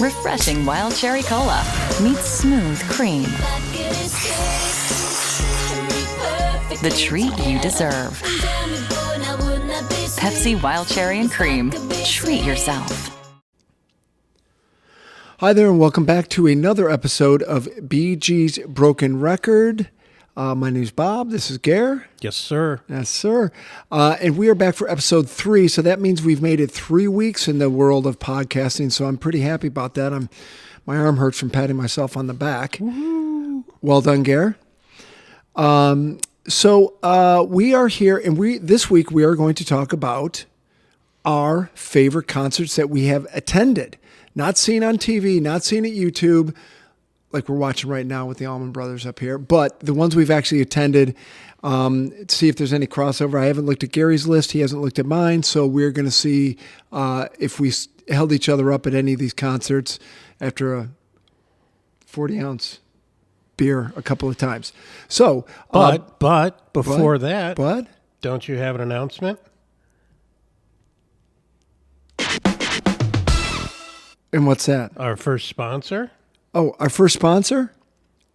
Refreshing Wild Cherry Cola meets smooth cream. The treat you deserve. Pepsi Wild Cherry and Cream. Treat yourself. Hi there, and welcome back to another episode of BG's Broken Record. My name's Bob. This is Gare. Yes, sir. Yes, sir. And we are back for episode 3, so that means we've made it 3 weeks in the world of podcasting, so I'm pretty happy about that. My arm hurts from patting myself on the back. Woo-hoo. Well done, Gare. So we are here, and this week we are going to talk about our favorite concerts that we have attended. Not seen on TV, not seen at YouTube, like we're watching right now with the Allman Brothers up here, but the ones we've actually attended, see if there's any crossover. I haven't looked at Gary's list. He hasn't looked at mine, so we're going to see if we held each other up at any of these concerts after a 40-ounce beer a couple of times. So, but before that, but don't you have an announcement? And what's that? Our first sponsor? Oh, our first sponsor?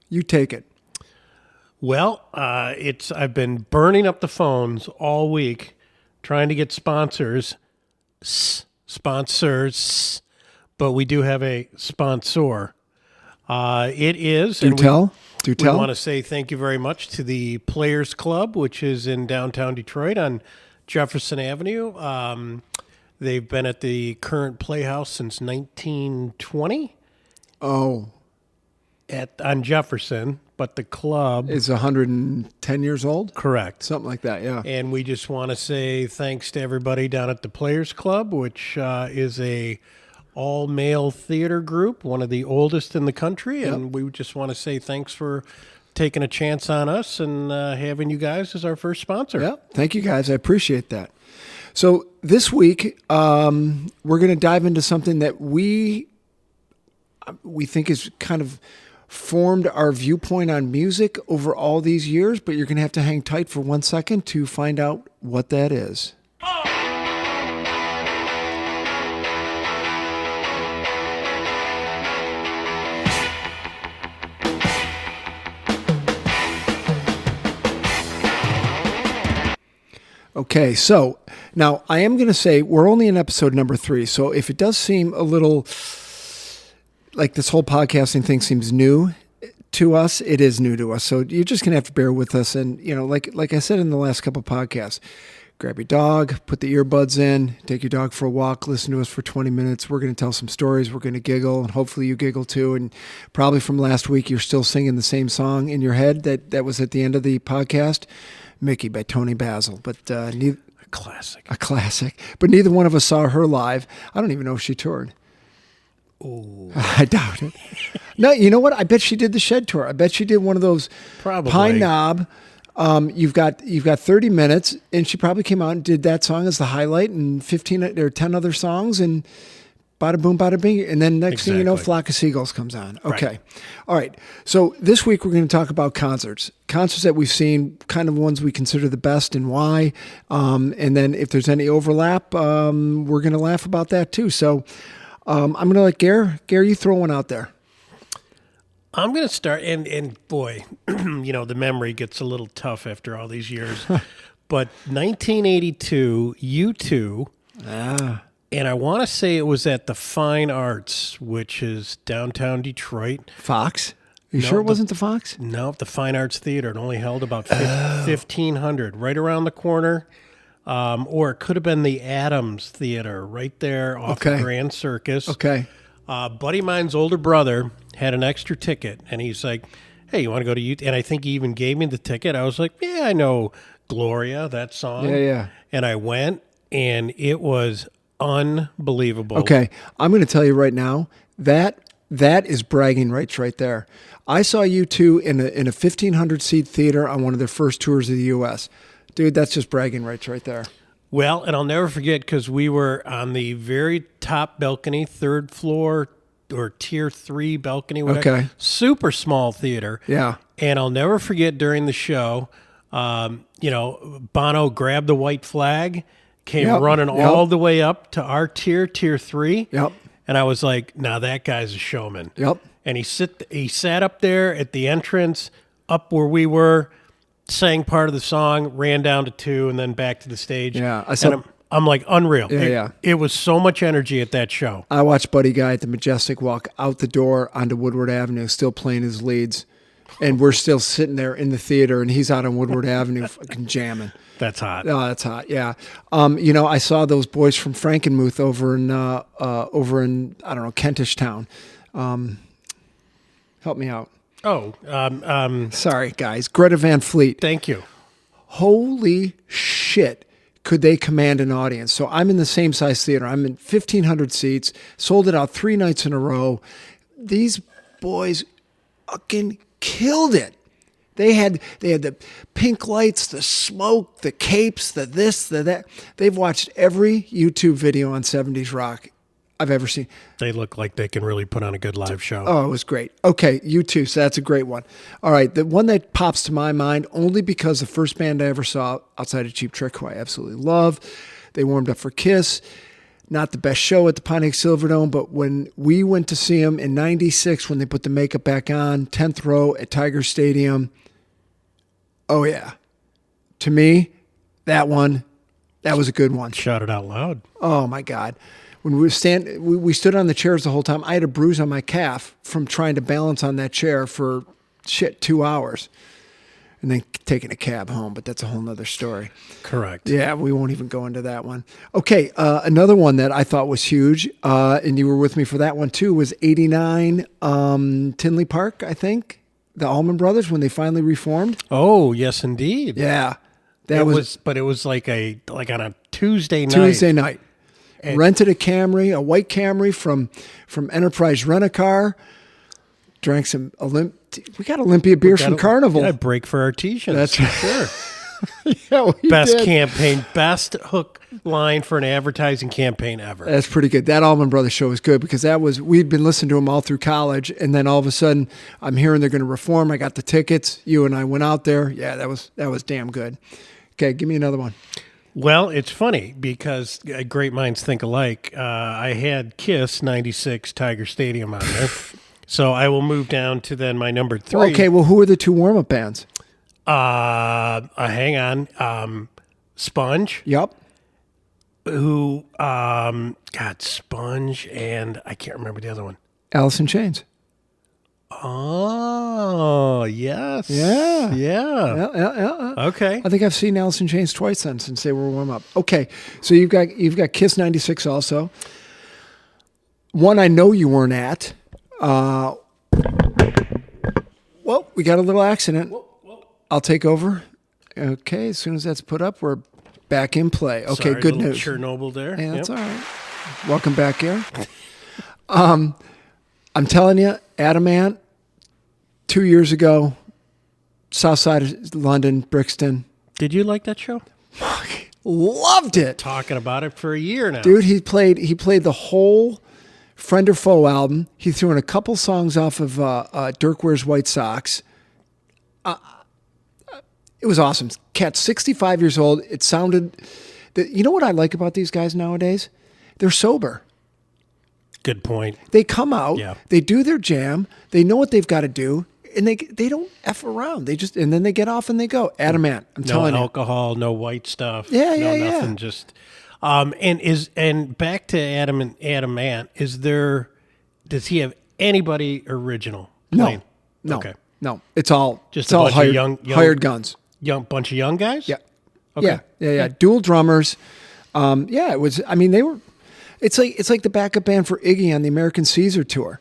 You take it. Well, I've been burning up the phones all week trying to get sponsors, but we do have a sponsor. It is. Do tell. We want to say thank you very much to the Players Club, which is in downtown Detroit on Jefferson Avenue. They've been at the current Playhouse since 1920. Oh. On Jefferson, but the club is 110 years old? Correct. Something like that, yeah. And we just want to say thanks to everybody down at the Players Club, which is a all-male theater group, one of the oldest in the country. Yep. And we just want to say thanks for taking a chance on us and having you guys as our first sponsor. Yeah, thank you guys. I appreciate that. So this week, we're going to dive into something that we think is kind of formed our viewpoint on music over all these years, but you're going to have to hang tight for 1 second to find out what that is. Okay, so now I am going to say we're only in episode number 3, so if it does seem a little like this whole podcasting thing seems new to us, it is new to us. So you're just going to have to bear with us. And, like I said in the last couple of podcasts, grab your dog, put the earbuds in, take your dog for a walk, listen to us for 20 minutes. We're going to tell some stories. We're going to giggle, and hopefully you giggle too. And probably from last week, you're still singing the same song in your head that was at the end of the podcast, Mickey by Tony Basil. But a classic. But neither one of us saw her live. I don't even know if she toured. Oh, I doubt it. No, you know what? I bet she did the Shed tour. I bet she did one of those probably. Pine Knob. You've got 30 minutes, and she probably came out and did that song as the highlight, and 15 or 10 other songs, and bada boom, bada bing, and then next thing you know, Flock of Seagulls comes on. Okay, right. All right. So this week we're going to talk about concerts that we've seen, kind of ones we consider the best and why, and then if there's any overlap, we're going to laugh about that too. So. I'm going to let Gare, you throw one out there. I'm going to start, and boy, the memory gets a little tough after all these years. But 1982, U2, and I want to say it was at the Fine Arts, which is downtown Detroit. Fox? You sure it wasn't the Fox? No, the Fine Arts Theater. It only held about 1,500, right around the corner. Or it could have been the Adams Theater right there off the Grand Circus. Okay. Buddy of mine's older brother had an extra ticket, and he's like, hey, you want to go to U? And I think he even gave me the ticket. I was like, yeah, I know Gloria, that song. Yeah. And I went, and it was unbelievable. Okay. I'm going to tell you right now, that is bragging rights right there. I saw U2 in a 1,500-seat theater on one of their first tours of the U.S., Dude, that's just bragging rights right there. Well, and I'll never forget because we were on the very top balcony, third floor or tier 3 balcony, whatever. Okay. Super small theater. Yeah. And I'll never forget during the show, Bono grabbed the white flag, came running all the way up to our tier 3. Yep. and I was like, "Now that guy's a showman." Yep. And he sat up there at the entrance, up where we were, sang part of the song, ran down to 2, and then back to the stage. Yeah, I And saw- I'm like, unreal. Yeah. It was so much energy at that show. I watched Buddy Guy at the Majestic walk out the door onto Woodward Avenue, still playing his leads. And we're still sitting there in the theater, and he's out on Woodward Avenue fucking jamming. That's hot. Oh, that's hot. Yeah. I saw those boys from Frankenmuth over in I don't know, Kentish Town. Help me out. Oh, Sorry, guys. Greta Van Fleet. thank you. Holy shit. Could they command an audience? So I'm in the same size theater. I'm in 1,500 seats, sold it out 3 nights in a row. These boys fucking killed it. They had the pink lights, the smoke, the capes, the this, the that. They've watched every YouTube video on 70s rock I've ever seen. They look like they can really put on a good live show. Oh, it was great. Okay, U2, so that's a great one. All right, the one that pops to my mind, only because the first band I ever saw outside of Cheap Trick, who I absolutely love, they warmed up for Kiss. Not the best show at the Pontiac Silverdome, but when we went to see them in 96, when they put the makeup back on, 10th row at Tiger Stadium, oh yeah. To me, that was a good one. Shout it out loud. Oh my God. When we stood on the chairs the whole time. I had a bruise on my calf from trying to balance on that chair for 2 hours and then taking a cab home, but that's a whole nother story. Correct. Yeah, we won't even go into that one. Okay, another one that I thought was huge, and you were with me for that one too, was 89 Tinley Park, I think, the Allman Brothers, when they finally reformed. Oh, yes, indeed. Yeah. It was like on a Tuesday night. Tuesday night. Rented a Camry, a white Camry from Enterprise Rent-A-Car. Drank some we got Olympia beers from Carnival. Yeah, break for artesians. That's for right. sure. Yeah, we Best did. campaign, best hook line for an advertising campaign ever. That's pretty good. That Allman Brothers show was good because we'd been listening to them all through college, and then all of a sudden I'm hearing they're going to reform. I got the tickets. You and I went out there. Yeah, that was damn good. Okay, give me another one. Well, it's funny because great minds think alike. I had Kiss 96 Tiger Stadium on there. So I will move down to then my number 3. Okay, well, who are the 2 warm-up bands? Hang on. Sponge, Yup. who, Sponge, and I can't remember the other one. Alice in Chains. Oh, yes. Yeah. Yeah. Yeah. Okay. I think I've seen Alice in Chains twice then since they were warm-up. Okay, so you've got Kiss 96 also. One I know you weren't at. Well, we got a little accident. I'll take over. Okay, as soon as that's put up, we're back in play. Okay, Sorry, good little news. Chernobyl there. Yeah, that's Yep. all right. Welcome back here. I'm telling you, Adamant, 2 years ago, south side of London, Brixton. Did you like that show? Loved it. Talking about it for a year now. Dude, he played the whole Friend or Foe album. He threw in a couple songs off of Dirk Wears White Socks. It was awesome. Cat's 65 years old. It sounded... You know what I like about these guys nowadays? They're sober. Good point. They come out, Yeah. they do their jam, they know what they've got to do, and they don't F around. And then they get off and they go. Adamant, I'm No telling you. alcohol, no white stuff. Yeah, no yeah, yeah. nothing. Just and back to Adamant. Does he have anybody original playing? No. Okay. No. It's all Just it's a all bunch of hired, young- hired guns. Bunch of young guys. Yeah. Okay. Yeah. Dual drummers. It was. I mean, they were. It's like the backup band for Iggy on the American Caesar tour.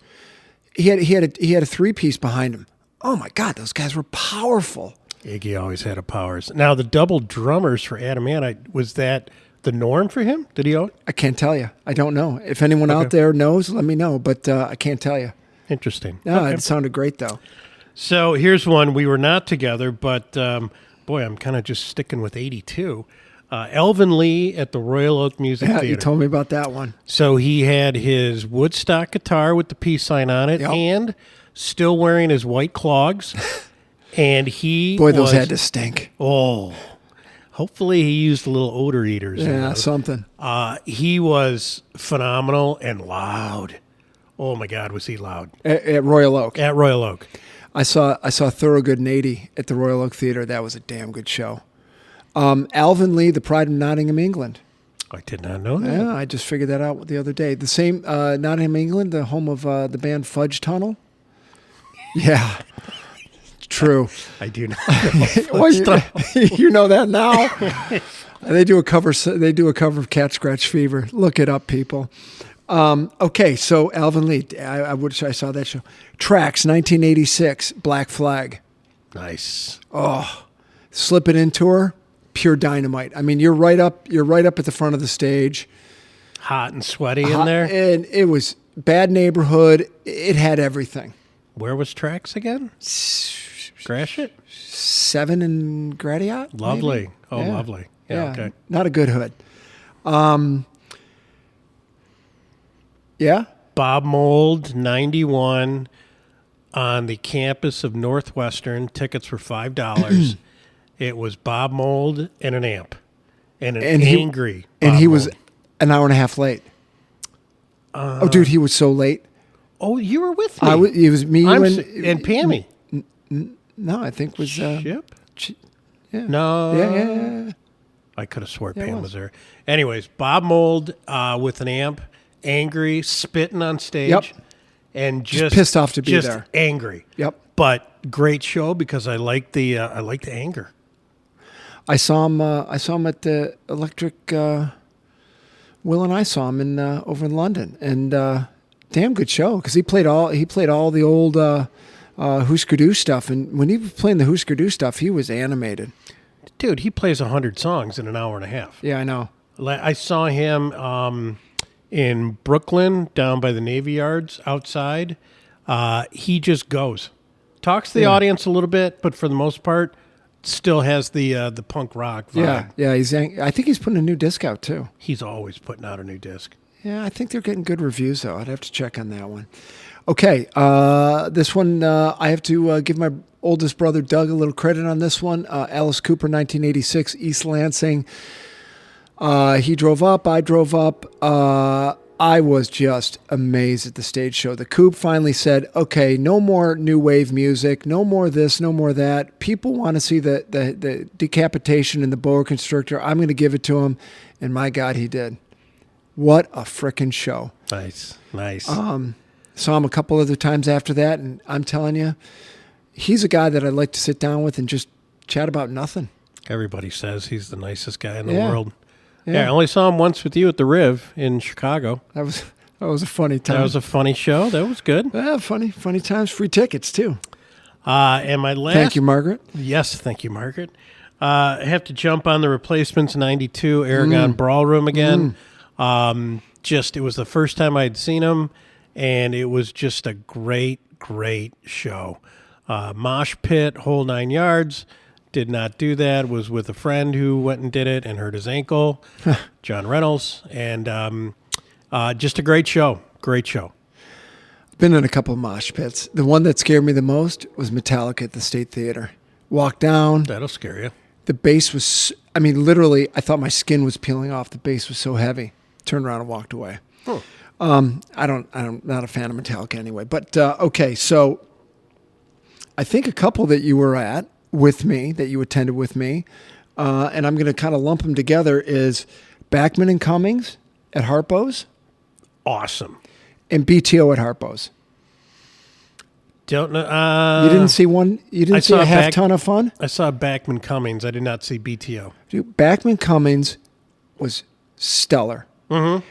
He had a 3-piece behind him. Oh my God, those guys were powerful. Iggy always had a powers. Now the double drummers for Adamant, was that the norm for him? Did he own it? I can't tell you. I don't know. If anyone out there knows, let me know. But I can't tell you. Interesting. No, Okay. it sounded great though. So here's one. We were not together, but boy, I'm kind of just sticking with 82. Elvin Lee at the Royal Oak Music Yeah, Theater. you told me about that one. So he had his Woodstock guitar with the peace sign on it, Yep. and still wearing his white clogs. And he Boy, those was, had to stink. Oh, hopefully he used a little odor eaters. in Yeah, those. something. He was phenomenal and loud. Oh my God, was he loud at Royal Oak. at Royal Oak? I saw Thorogood and 80 at the Royal Oak Theater. That was a damn good show. Alvin Lee, The Pride of Nottingham, England. I did not know that. Yeah, I just figured that out the other day. The same Nottingham, England, the home of the band Fudge Tunnel. Yeah, true. I do not. Well, you know that now. They do a cover. They do a cover of Cat Scratch Fever. Look it up, people. Okay, so Alvin Lee. I wish I saw that show. Tracks, 1986, Black Flag. Nice. Slip It In tour, pure dynamite. I mean, you're right up at the front of the stage. Hot and sweaty in there. And it was Bad Neighborhood. It had everything. Where was Tracks again? Gratiot? 7 and Gratiot. Lovely. maybe? Oh, Yeah. lovely. Yeah, okay. Not a good hood. Yeah. Bob Mould, 91, on the campus of Northwestern. Tickets were $5. It was Bob Mould and an amp. And an angry And Bob he was Mould. an hour and a half late. Oh, dude, he was so late. Oh, you were with me. It was me and Pammy. No, I think it was Ship? yeah. No. Yeah. I could have swore Yeah, it Pam was. was there. Anyways, Bob Mould with an amp, angry, spitting on stage. Yep. And just pissed off to be just there. angry. Yep. But great show because I like the anger. I saw him at the Electric. Will and I saw him in over in London, and damn good show because he played all the old Husker Du stuff, and when he was playing the Husker Du stuff, he was animated. Dude, he plays 100 songs in an hour and a half. Yeah, I know. I saw him in Brooklyn down by the Navy Yards outside. He just goes. Talks to the audience a little bit, but for the most part, still has the punk rock vibe. Yeah. I think he's putting a new disc out too. He's always putting out a new disc. Yeah, I think they're getting good reviews though. I'd have to check on that one. Okay, this one I have to give my oldest brother Doug a little credit on this one. Alice Cooper, 1986, East Lansing. He drove up. I drove up. I was just amazed at the stage show. The Coop finally said, okay, no more new wave music, no more this, no more that. People want to see the decapitation and the boa constrictor. I'm going to give it to him. And my God, he did. What a frickin' show. Nice. Saw him a couple other times after that, and I'm telling you, he's a guy that I'd like to sit down with and just chat about nothing. Everybody says he's the nicest guy in the Yeah. world. Yeah. Yeah, I only saw him once with you at the Riv in Chicago. That was a funny time. That was a funny show. That was good. Yeah, funny times. Free tickets too. And my last... Thank you, Margaret. Yes, thank you, Margaret. I have to jump on the Replacements 92 Aragon Brawl Room again. It was the first time I'd seen him, and it was just a great show. Mosh pit, whole 9 yards. Did not do that. Was with a friend who went and did it and hurt his ankle, John Reynolds. And just a great show. Great show. Been in a couple of mosh pits. The one that scared me the most was Metallica at the State Theater. Walked down. That'll scare you. The bass was, literally, I thought my skin was peeling off. The bass was so heavy. Turned around and walked away. Huh. I'm not a fan of Metallica anyway. But, okay, so I think a couple that you were at with me, that you attended with me, and I'm going to kind of lump them together, is Bachman and Cummings at Harpo's Awesome. and BTO at Harpo's. Don't know. You didn't see one? You didn't see saw a half Bach- ton of fun? I saw Bachman Cummings. I did not see BTO. Dude, Bachman Cummings was stellar. Mm-hmm.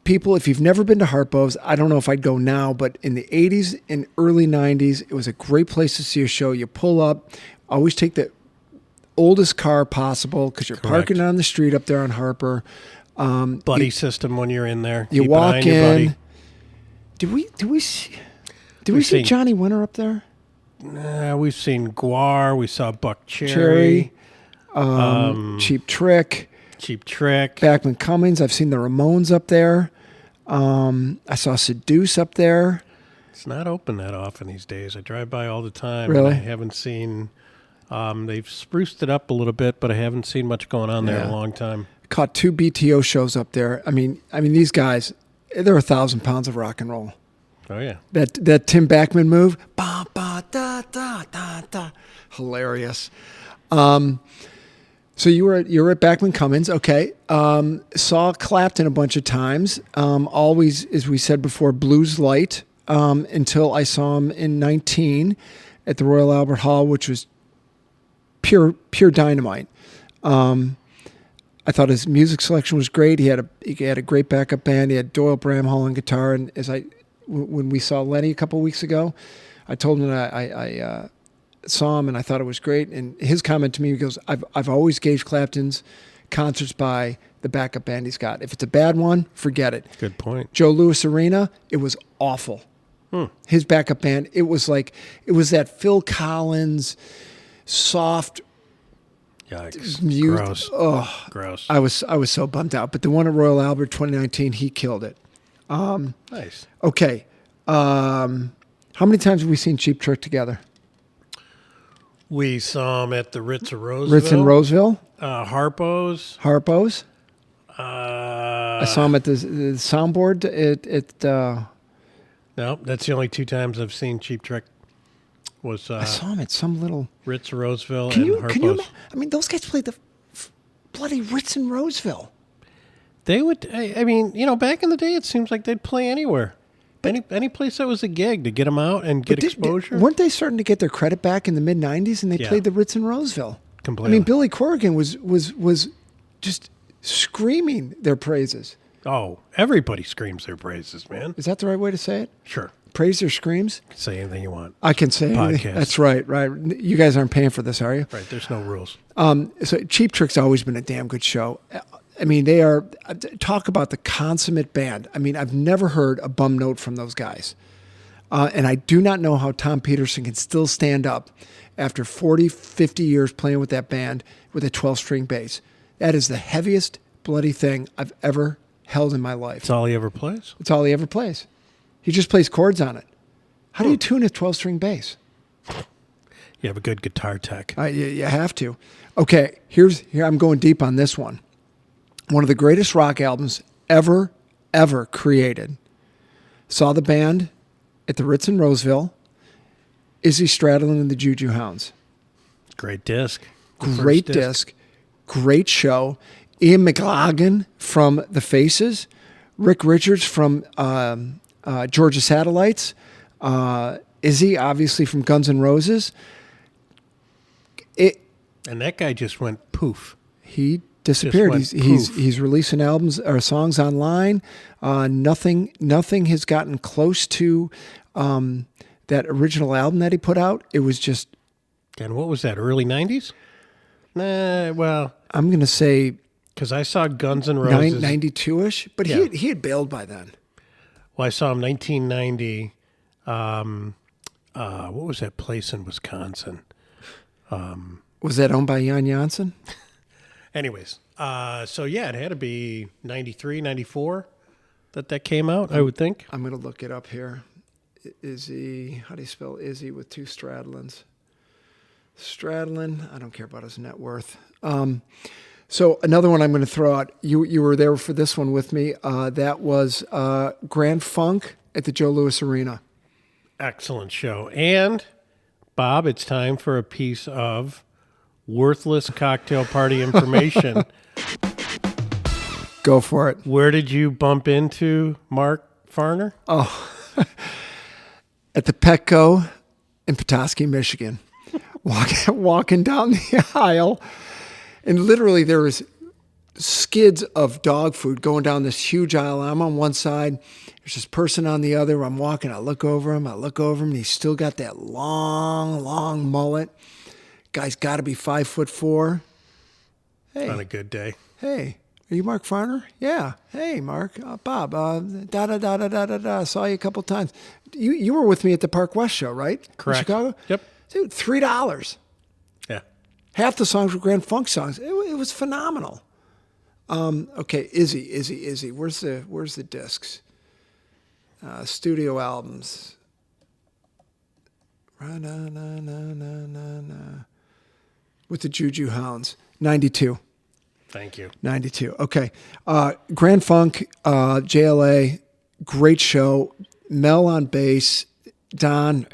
People, if you've never been to Harpo's, I don't know if I'd go now, but in the 80s and early 90s, it was a great place to see a show. You pull up, always take the oldest car possible because you're Correct. parking on the street up there on Harper. Buddy system when you're in there. You Keep an eye walk on your buddy. in. Did we see We've see seen- Johnny Winter up there? We've seen Guar. We saw Buck Cherry. Cheap Trick. Cheap Trick. Bachman Cummings. I've seen the Ramones up there. I saw Seduce up there. It's not open that often these days. I drive by all the time. Really? And I haven't seen. They've spruced it up a little bit, but I haven't seen much going on there in Yeah. a long time. Caught 2 BTO shows up there. I mean these guys. They're 1,000 pounds of rock and roll. Oh yeah. That Tim Bachman move, ba ba da da da da, hilarious. So you were at Bachman Cummins, okay? Saw Clapton a bunch of times. Always, as we said before, Blues Light. Until I saw him in 19 at the Royal Albert Hall, which was pure dynamite. I thought his music selection was great. He had a great backup band. He had Doyle Bramhall on guitar. And when we saw Lenny a couple of weeks ago, I told him that I saw him and I thought it was great. And his comment to me, he goes, I've always gauged Clapton's concerts by the backup band he's got. If it's a bad one, forget it. Good point. Joe Louis Arena, it was awful. His backup band, it was that Phil Collins soft Yikes. music. Gross. Oh, Gross. I was so bummed out. But the one at Royal Albert 2019, he killed it. Nice. Okay. How many times have we seen Cheap Trick together? We saw him at the Ritz of Roseville. Ritz in Roseville, Harpo's. Harpo's. I saw him at the soundboard at No, that's the only 2 times I've seen Cheap Trick. Was I saw him at some little. Ritz Roseville Can and you? Harpo's. I mean, those guys played the bloody Ritz in Roseville. They would. I mean, back in the day, it seems like they'd play anywhere, any place that was a gig to get them out and get exposure. Weren't they starting to get their credit back in the mid '90s? And they played the Ritz in Roseville. Completely. I mean, Billy Corrigan was just screaming their praises. Oh, everybody screams their praises, man. Is that the right way to say it? Sure. Praise their screams? Say anything you want. I can say anything. Podcast. That's right. You guys aren't paying for this, are you? Right. There's no rules. So Cheap Trick's always been a damn good show. I mean, they are, talk about the consummate band. I mean, I've never heard a bum note from those guys. And I do not know how Tom Peterson can still stand up after 40, 50 years playing with that band with a 12-string bass. That is the heaviest bloody thing I've ever held in my life. That's all he ever plays? It's all he ever plays. He just plays chords on it. How do you tune a 12-string bass? You have a good guitar tech. You have to. Okay, here I'm going deep on this one. One of the greatest rock albums ever created. Saw the band at the Ritz in Roseville. Izzy Stradlin and the Juju Hounds. Great disc. Great disc. Great show. Ian McLagan from The Faces. Rick Richards from Georgia Satellites. Izzy, obviously, from Guns N' Roses. And that guy just went poof. He disappeared. Just went He's releasing albums or songs online. Nothing has gotten close to that original album that he put out. It was just. And what was that? Early 90s? Nah, well. I'm going to say. Because I saw Guns N' Roses. 92-ish, but Yeah. he had bailed by then. Well, I saw him 1990. What was that place in Wisconsin? Was that owned by Jan Janssen? Anyways, so yeah, it had to be 93, 94 that came out, I would think. I'm going to look it up here. Izzy, how do you spell Izzy with 2 Stradlins? Stradlin, I don't care about his net worth. So another one I'm going to throw out. You were there for this one with me. That was Grand Funk at the Joe Louis Arena. Excellent show. And, Bob, it's time for a piece of worthless cocktail party information. Go for it. Where did you bump into Mark Farner? Oh, at the Petco in Petoskey, Michigan. Walking down the aisle, and literally there was skids of dog food going down this huge aisle. I'm on one side. There's this person on the other. I'm walking. I look over him, and he's still got that long mullet. Guy's got to be 5'4". Hey. On a good day. Hey, are you Mark Farner? Yeah. Hey, Mark. Bob. Da. Saw you a couple times. You were with me at the Park West show, right? Correct. In Chicago? Yep. Dude, $3. Yeah. Half the songs were Grand Funk songs. It was phenomenal. Okay, Izzy. Where's the discs? Studio albums. With the Juju Hounds. 92. Thank you. 92. Okay. Grand Funk, JLA, great show. Mel on bass, Don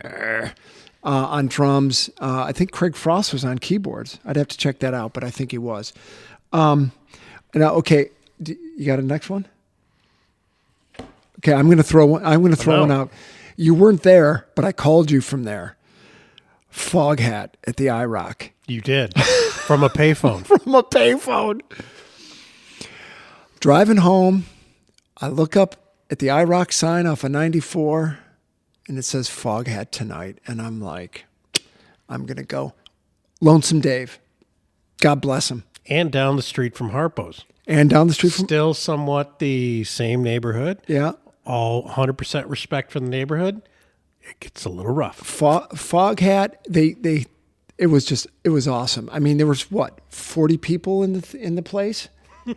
on drums. I think Craig Frost was on keyboards. I'd have to check that out, but I think he was. Now, okay, you got a next one? Okay, I'm going to throw one. I'm going to throw one out. You weren't there, but I called you from there. Foghat at the IROC. You did. From a payphone. From a payphone. Driving home, I look up at the IROC sign off of 94, and it says Foghat tonight. And I'm like, I'm going to go. Lonesome Dave. God bless him. And down the street from Harpo's. And down the street from... Still somewhat the same neighborhood. Yeah. All 100% respect for the neighborhood. It gets a little rough. Foghat, it was awesome. I mean, there was 40 people in the place?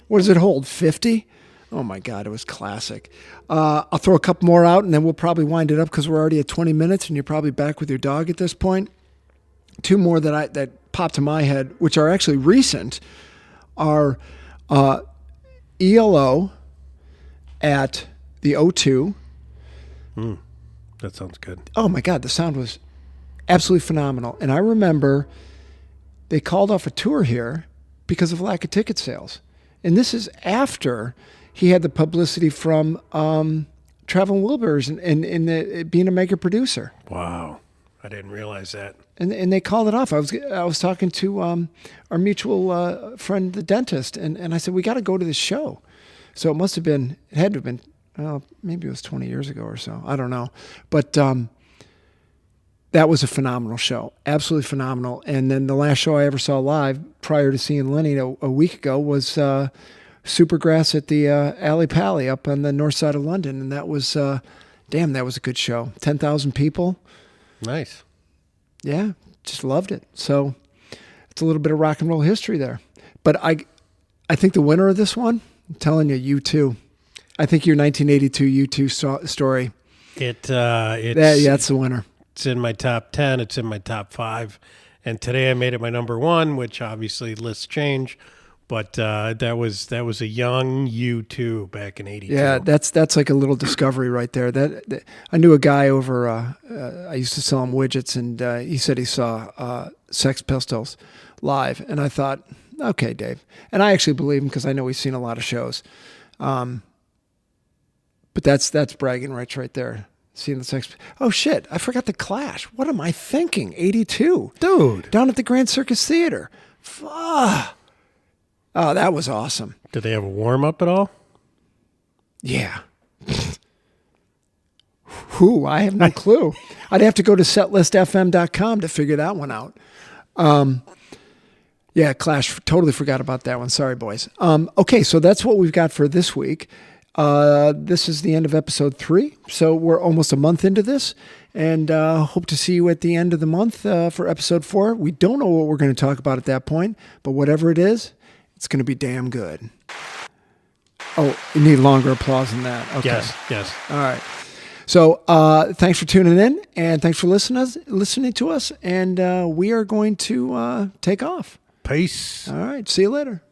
What does it hold? 50? Oh my God, it was classic. I'll throw a couple more out and then we'll probably wind it up because we're already at 20 minutes and you're probably back with your dog at this point. Two more that popped to my head, which are actually recent, are ELO at the O2. That sounds good. Oh my God, the sound was absolutely phenomenal. And I remember they called off a tour here because of lack of ticket sales. And this is after he had the publicity from Traveling Wilburys and being a mega producer. Wow. I didn't realize that. And they called it off. I was talking to our mutual friend, the dentist, and I said, we got to go to this show. So it had to have been, well, maybe it was 20 years ago or so. I don't know. But that was a phenomenal show. Absolutely phenomenal. And then the last show I ever saw live prior to seeing Lenny a week ago was Supergrass at the Alley Pally up on the north side of London. And that was, that was a good show. 10,000 people. Nice. Yeah, just loved it. So it's a little bit of rock and roll history there. But I think the winner of this one, I'm telling you, U2. I think your 1982 U2 story. It's that's the winner. It's in my top 10. It's in my top 5. And today I made it my number 1, which obviously lists change. But that was a young U2 back in '82. Yeah, that's like a little discovery right there. That I knew a guy over. I used to sell him widgets, and he said he saw Sex Pistols live, and I thought, okay, Dave, and I actually believe him because I know he's seen a lot of shows. But that's bragging rights right there. Seeing the Sex. Oh shit! I forgot the Clash. What am I thinking? '82, dude, down at the Grand Circus Theater. Fuck. Oh, that was awesome. Did they have a warm-up at all? Yeah. Who? I have no clue. I'd have to go to setlistfm.com to figure that one out. Yeah, Clash. Totally forgot about that one. Sorry, boys. Okay, so that's what we've got for this week. This is the end of episode 3. So we're almost a month into this. And hope to see you at the end of the month for episode 4. We don't know what we're going to talk about at that point. But whatever it is, it's going to be damn good. Oh, you need longer applause than that. Okay. Yes. All right. So thanks for tuning in, and thanks for listening to us. And we are going to take off. Peace. All right. See you later.